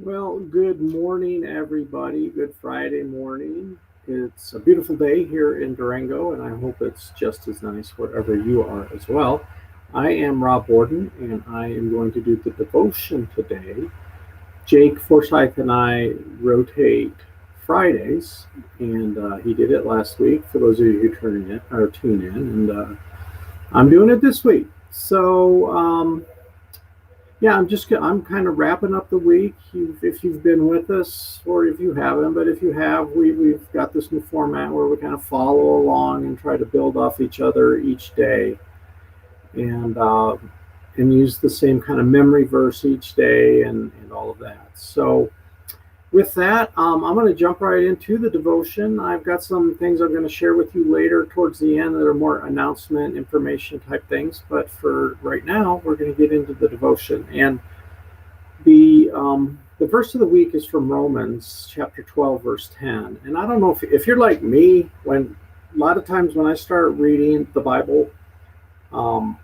Well, good morning, everybody. Good Friday morning. It's a beautiful day here in Durango, and I hope it's just as nice wherever you are as well. I am Rob Borden, and I am going to do the devotion today. Jake Forsyth and I rotate Fridays, and he did it last week. For those of you who tune in, and I'm doing it this week. Yeah, I'm kind of wrapping up the week. If you've been with us, or if you haven't, but if you have, we've got this new format where we kind of follow along and try to build off each other each day, and uh, and use the same kind of memory verse each day, and all of that. So with that, I'm going to jump right into the devotion. I've got some things I'm going to share with you later towards the end that are more announcement, information type things. But for right now, we're going to get into the devotion. And the verse of the week is from Romans chapter 12, verse 10. And I don't know if you're like me, when a lot of times when I start reading the Bible, um,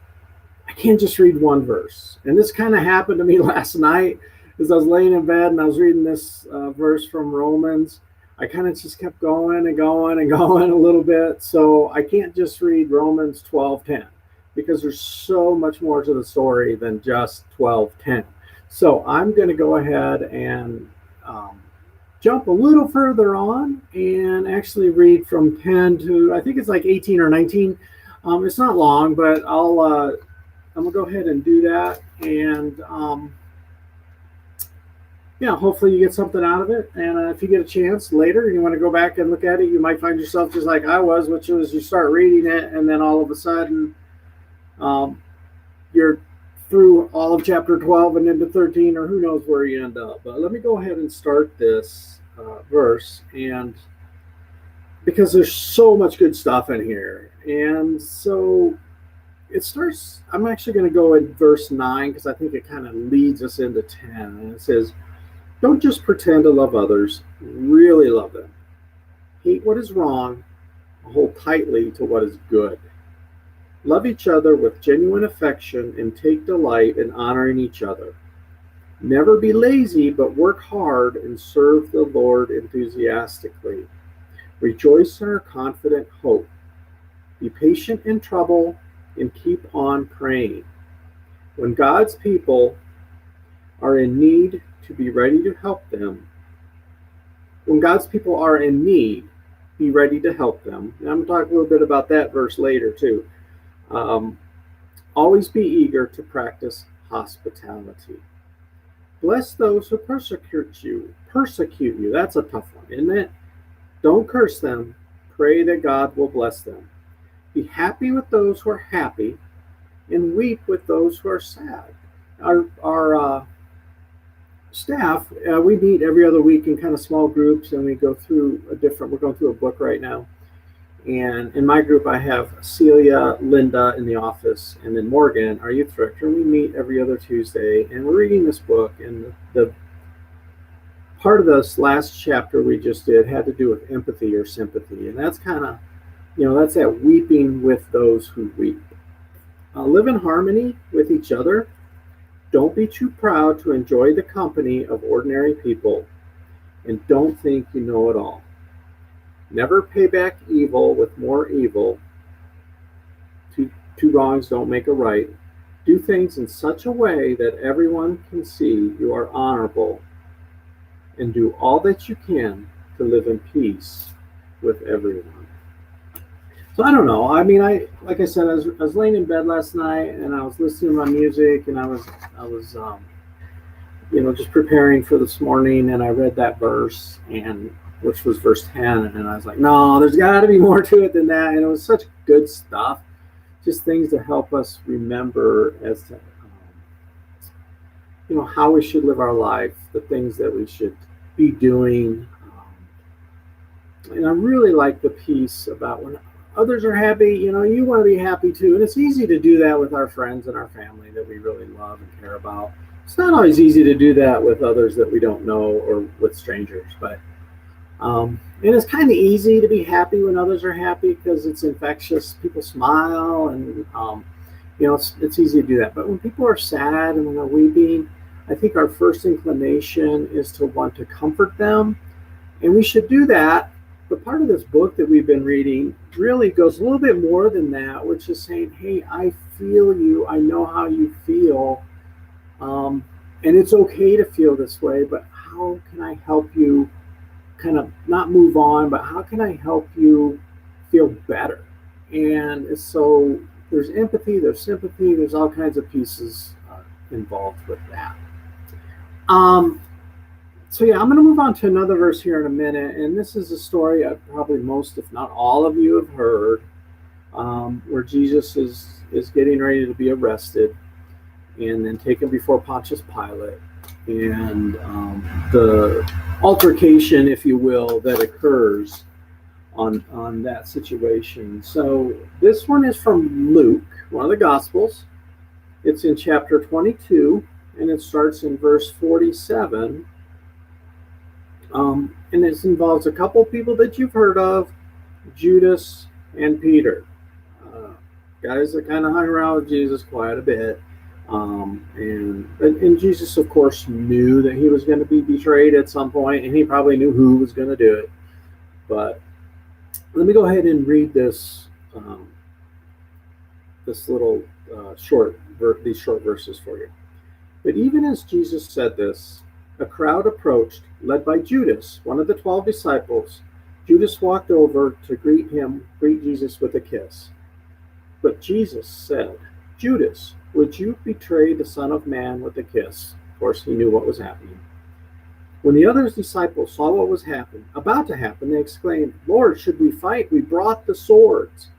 I can't just read one verse. And this kind of happened to me last night as I was laying in bed and I was reading this verse from Romans. I kind of just kept going and going and going a little bit. So I can't just read Romans 12:10 because there's so much more to the story than just 12:10. So I'm going to go ahead and jump a little further on and actually read from 10 to, I think it's like 18 or 19. It's not long, but I'm gonna go ahead and do that, and yeah, hopefully you get something out of it. And if you get a chance later and you want to go back and look at it, you might find yourself just like I was, which was you start reading it, and then all of a sudden um, you're through all of chapter 12 and into 13, or who knows where you end up. But let me go ahead and start this verse, and because there's so much good stuff in here, and so it starts. I'm actually going to go in verse 9 because I think it kind of leads us into 10. And it says, don't just pretend to love others, really love them. Hate what is wrong, hold tightly to what is good. Love each other with genuine affection and take delight in honoring each other. Never be lazy, but work hard and serve the Lord enthusiastically. Rejoice in our confident hope. Be patient in trouble and keep on praying. When God's people are in need, to be ready to help them. When God's people are in need, be ready to help them. And I'm going to talk a little bit about that verse later too. Always be eager to practice hospitality. Bless those who persecute you. Persecute you. That's a tough one, isn't it? Don't curse them. Pray that God will bless them. Be happy with those who are happy and weep with those who are sad. Our staff, we meet every other week in kind of small groups, and we go through we're going through a book right now. And in my group, I have Celia, Linda in the office, and then Morgan, our youth director. We meet every other Tuesday, and we're reading this book. And the part of this last chapter we just did had to do with empathy or sympathy. And that's kind of, that's that weeping with those who weep. Live in harmony with each other. Don't be too proud to enjoy the company of ordinary people, and don't think you know it all. Never pay back evil with more evil. Two wrongs don't make a right. Do things in such a way that everyone can see you are honorable, and do all that you can to live in peace with everyone. So I don't know. I mean, like I said, I was laying in bed last night and I was listening to my music, and I was just preparing for this morning, and I read that verse, and which was verse 10, and I was like, no, there's got to be more to it than that. And it was such good stuff, just things to help us remember as to how we should live our life, the things that we should be doing. And I really like the piece about when others are happy, you want to be happy too. And it's easy to do that with our friends and our family that we really love and care about. It's not always easy to do that with others that we don't know or with strangers. But and it's kind of easy to be happy when others are happy because it's infectious. People smile, and it's easy to do that. But when people are sad and when they're weeping, I think our first inclination is to want to comfort them, and we should do that. But part of this book that we've been reading really goes a little bit more than that, which is saying, hey, I feel you. I know how you feel. And it's okay to feel this way, but how can I help you kind of not move on, but how can I help you feel better? And so there's empathy, there's sympathy, there's all kinds of pieces involved with that. So yeah, I'm going to move on to another verse here in a minute, and this is a story probably most, if not all of you have heard, where Jesus is getting ready to be arrested and then taken before Pontius Pilate, and the altercation, if you will, that occurs on that situation. So this one is from Luke, one of the Gospels. It's in chapter 22, and it starts in verse 47. And this involves a couple people that you've heard of, Judas and Peter. Guys that kind of hung around with Jesus quite a bit. And Jesus, of course, knew that he was going to be betrayed at some point, and he probably knew who was going to do it. But let me go ahead and read this little these short verses for you. But even as Jesus said this, a crowd approached, led by Judas, one of the 12 disciples. Judas walked over to greet Jesus with a kiss. But Jesus said, Judas, would you betray the Son of Man with a kiss? Of course, he knew what was happening. When the other disciples saw what was about to happen, they exclaimed, Lord, should we fight? We brought the swords.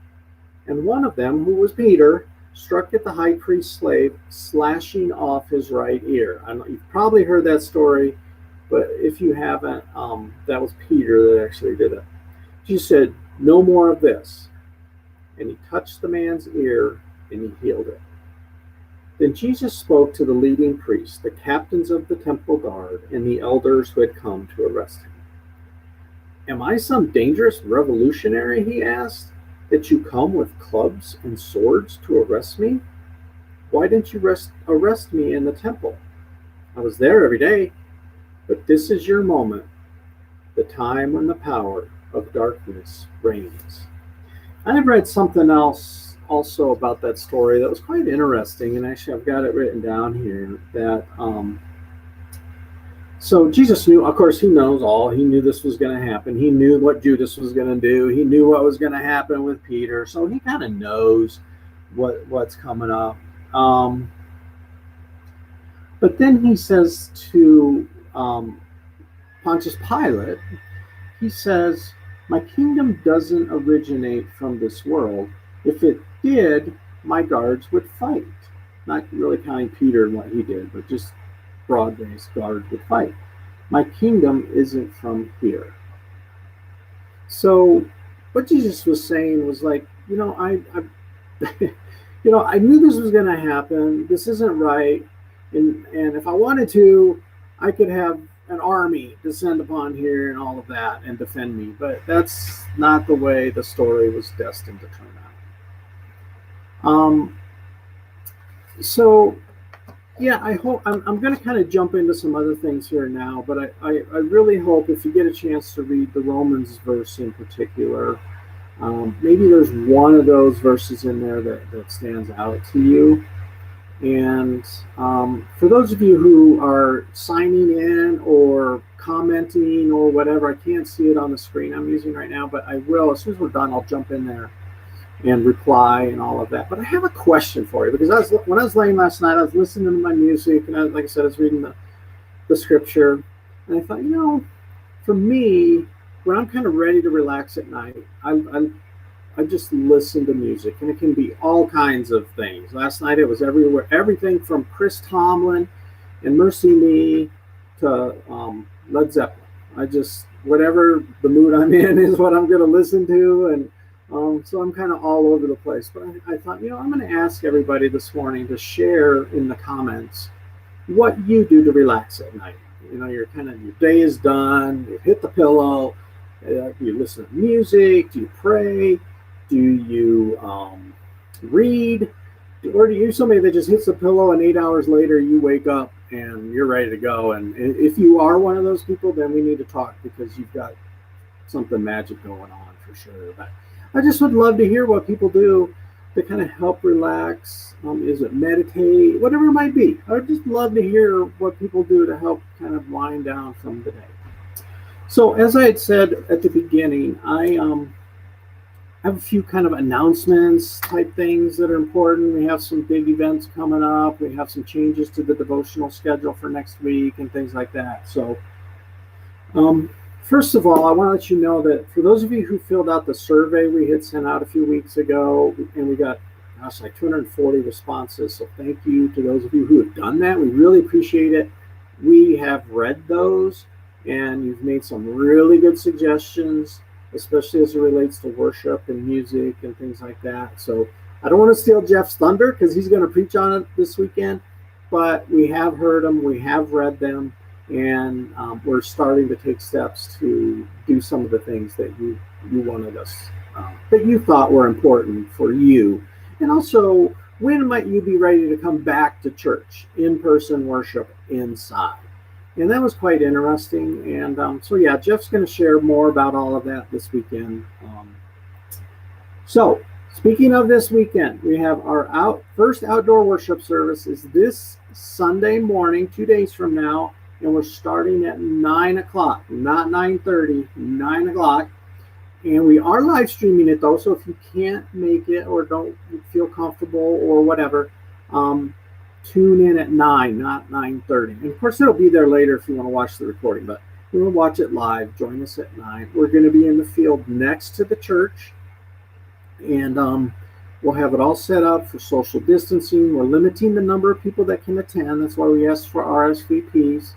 And one of them, who was Peter, struck at the high priest's slave, slashing off his right ear. You've probably heard that story, but if you haven't, that was Peter that actually did it. Jesus said, no more of this. And he touched the man's ear, and he healed it. Then Jesus spoke to the leading priests, the captains of the temple guard, and the elders who had come to arrest him. Am I some dangerous revolutionary, he asked, that you come with clubs and swords to arrest me? Why didn't you arrest me in the temple? I was there every day, but this is your moment, the time when the power of darkness reigns. I've read something else also about that story that was quite interesting, and actually I've got it written down here, that so Jesus knew, of course, he knows all. He knew this was going to happen. He knew what Judas was going to do. He knew what was going to happen with Peter. So he kind of knows what's coming up. But then he says to Pontius Pilate, he says, my kingdom doesn't originate from this world. If it did, my guards would fight. Not really counting Peter and what he did, but just broad-based guards would fight. My kingdom isn't from here. So what Jesus was saying was like, I knew this was going to happen. This isn't right. And if I wanted to, I could have an army descend upon here and all of that and defend me. But that's not the way the story was destined to turn out. So yeah, I hope I'm going to kind of jump into some other things here now, but I really hope if you get a chance to read the Romans verse in particular, maybe there's one of those verses in there that stands out to you. And for those of you who are signing in or commenting or whatever, I can't see it on the screen I'm using right now, but I will. As soon as we're done, I'll jump in there and reply and all of that. But I have a question for you, because when I was laying last night, I was listening to my music, and like I said, I was reading the scripture, and I thought, for me, when I'm kind of ready to relax at night, I just listen to music, and it can be all kinds of things. Last night it was everything from Chris Tomlin and Mercy Me to Led Zeppelin. Whatever the mood I'm in is what I'm going to listen to, and so I'm kind of all over the place. But I thought, I'm going to ask everybody this morning to share in the comments what you do to relax at night. Your day is done, you hit the pillow, do you listen to music, do you pray, do you read, or do you somebody that just hits the pillow and 8 hours later you wake up and you're ready to go. And if you are one of those people, then we need to talk, because you've got something magic going on for sure. But I just would love to hear what people do to kind of help relax. Is it meditate, whatever it might be? I'd just love to hear what people do to help kind of wind down from the day. So as I had said at the beginning, I have a few kind of announcements type things that are important. We have some big events coming up. We have some changes to the devotional schedule for next week and things like that. So first of all, I want to let you know that for those of you who filled out the survey we had sent out a few weeks ago, and we got, like 240 responses. So thank you to those of you who have done that. We really appreciate it. We have read those, and you've made some really good suggestions, especially as it relates to worship and music and things like that. So I don't want to steal Jeff's thunder, because he's going to preach on it this weekend, but we have heard them, we have read them, and we're starting to take steps to do some of the things that you wanted us, that you thought were important for you. And also, when might you be ready to come back to church, in-person worship inside? And that was quite interesting. And so, yeah, Jeff's going to share more about all of that this weekend. So, speaking of this weekend, we have our first outdoor worship service is this Sunday morning, 2 days from now, and we're starting at 9 o'clock, not 9:30, 9 o'clock. And we are live streaming it, though, so if you can't make it or don't feel comfortable or whatever, tune in at 9, not 9:30. And of course, it'll be there later if you want to watch the recording, but you want to watch it live, join us at 9. We're going to be in the field next to the church, and we'll have it all set up for social distancing. We're limiting the number of people that can attend. That's why we asked for RSVPs.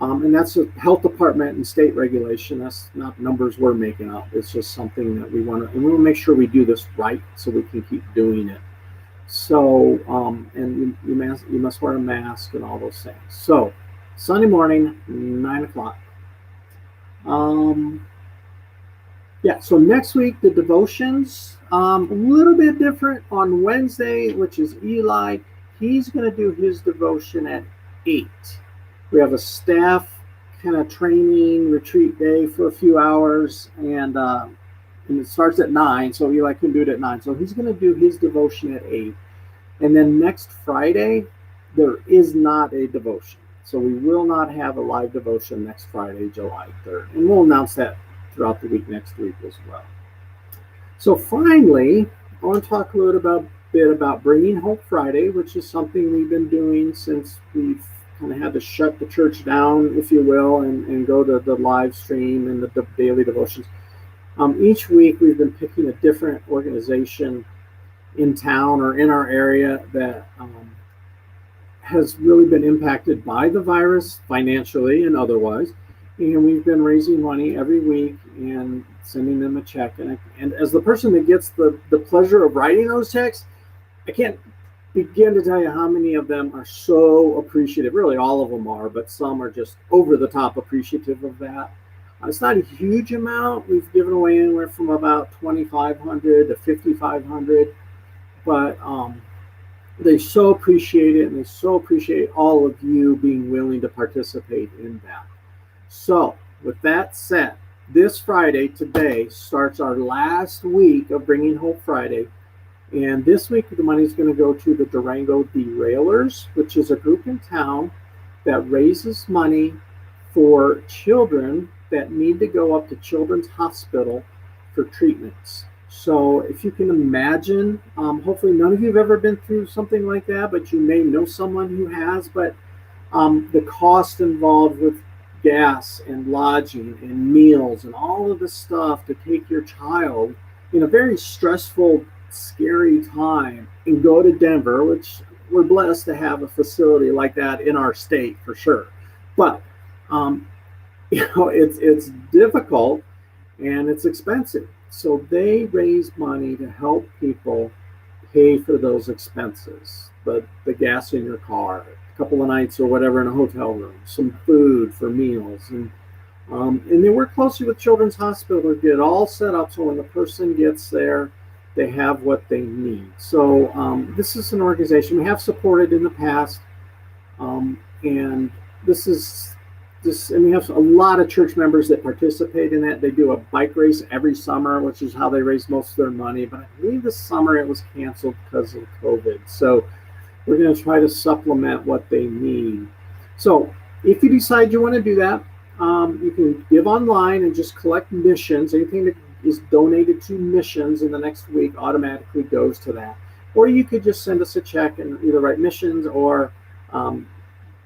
And that's a health department and state regulation. That's not numbers we're making up. It's just something that we want to, and we want to make sure we do this right so we can keep doing it. So, and you must wear a mask and all those things. So, Sunday morning, 9 o'clock. Yeah, so next week, the devotions, a little bit different. On Wednesday, which is Eli, he's going to do his devotion at 8. We have a staff kind of training retreat day for a few hours, and it starts at 9, so Eli can do it at 9. So he's going to do his devotion at 8. And then next Friday, there is not a devotion. So we will not have a live devotion next Friday, July 3rd. And we'll announce that throughout the week next week as well. So finally, I want to talk a little bit about Bringing Hope Friday, which is something we've been doing since we've kind of had to shut the church down, if you will, and go to the live stream and the daily devotions. Each week we've been picking a different organization in town or in our area that has really been impacted by the virus financially and otherwise. And we've been raising money every week and sending them a check. And as the person that gets the pleasure of writing those checks, I can't begin to tell you how many of them are so appreciative. Really, all of them are, but some are just over the top appreciative of that. It's not a huge amount. We've given away anywhere from about $2,500 to $5,500, but they so appreciate it, and they so appreciate all of you being willing to participate in that. So, with that said, this Friday, today, starts our last week of Bringing Hope Friday. And this week, the money is going to go to the Durango Derailers, which is a group in town that raises money for children that need to go up to Children's Hospital for treatments. So if you can imagine, hopefully none of you have ever been through something like that, but you may know someone who has, but the cost involved with gas and lodging and meals and all of the stuff to take your child in a very stressful, scary time and go to Denver, which we're blessed to have a facility like that in our state for sure. But it's difficult and it's expensive. So they raise money to help people pay for those expenses, the gas in your car, a couple of nights or whatever in a hotel room, some food for meals, and they work closely with Children's Hospital to get all set up so when the person gets there, they have what they need. So this is an organization we have supported in the past And this is this, and we have a lot of church members that participate in it. They do a bike race every summer, which is how they raise most of their money. But I believe this summer it was canceled because of COVID. So we're going to try to supplement what they need. So if you decide you want to do that, you can give online and just collect missions. Anything that is donated to missions in the next week automatically goes to that. Or you could just send us a check and either write missions or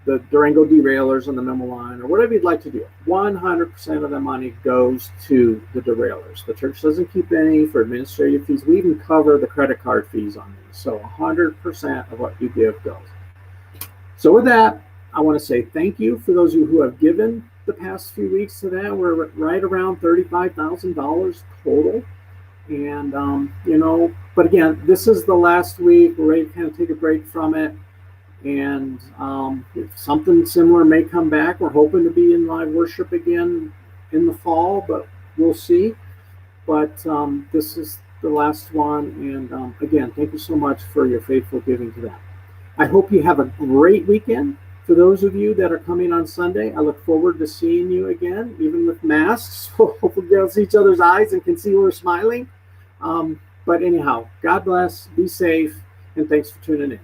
the Durango Derailers on the memo line, or whatever you'd like to do. 100% of the money goes to the derailers. The church doesn't keep any for administrative fees. We even cover the credit card fees on these. So 100% of what you give goes. So with that, I want to say thank you for those of you who have given the past few weeks to that. We're right around $35,000 total. And, but again, this is the last week. We're ready to kind of take a break from it. And if something similar may come back, we're hoping to be in live worship again in the fall, but we'll see. But this is the last one. And again, thank you so much for your faithful giving to that. I hope you have a great weekend. For those of you that are coming on Sunday, I look forward to seeing you again, even with masks. Hopefully we'll see each other's eyes and can see we're smiling. But anyhow, God bless, be safe, and thanks for tuning in.